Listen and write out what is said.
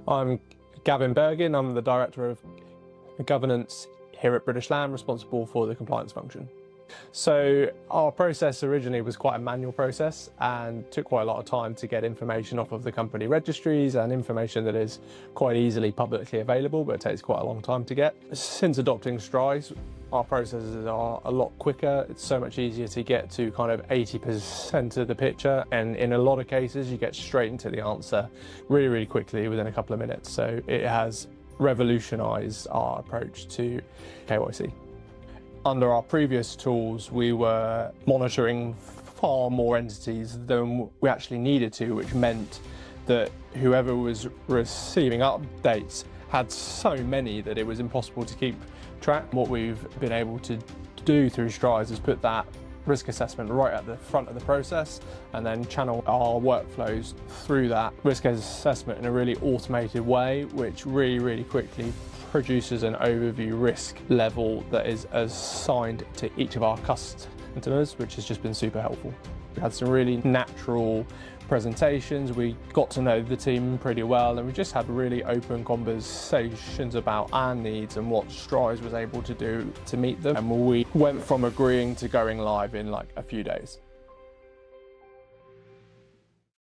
I'm Gavin Bergin, I'm the Director of Governance here at British Land, responsible for the compliance function. So our process originally was quite a manual process and took quite a lot of time to get information off of the company registries and information that is quite easily publicly available, but it takes quite a long time to get. Since adopting Strise, our processes are a lot quicker. It's so much easier to get to kind of 80% of the picture, and in a lot of cases you get straight into the answer really, really quickly within a couple of minutes. So it has revolutionised our approach to KYC. Under our previous tools, we were monitoring far more entities than we actually needed to, which meant that whoever was receiving updates had so many that it was impossible to keep track. What we've been able to do through Strise is put that risk assessment right at the front of the process and then channel our workflows through that risk assessment in a really automated way, which really quickly produces an overview risk level that is assigned to each of our customers, which has just been super helpful. We had some really natural presentations, we got to know the team pretty well, and we just had really open conversations about our needs and what Strise was able to do to meet them. And we went from agreeing to going live in like a few days.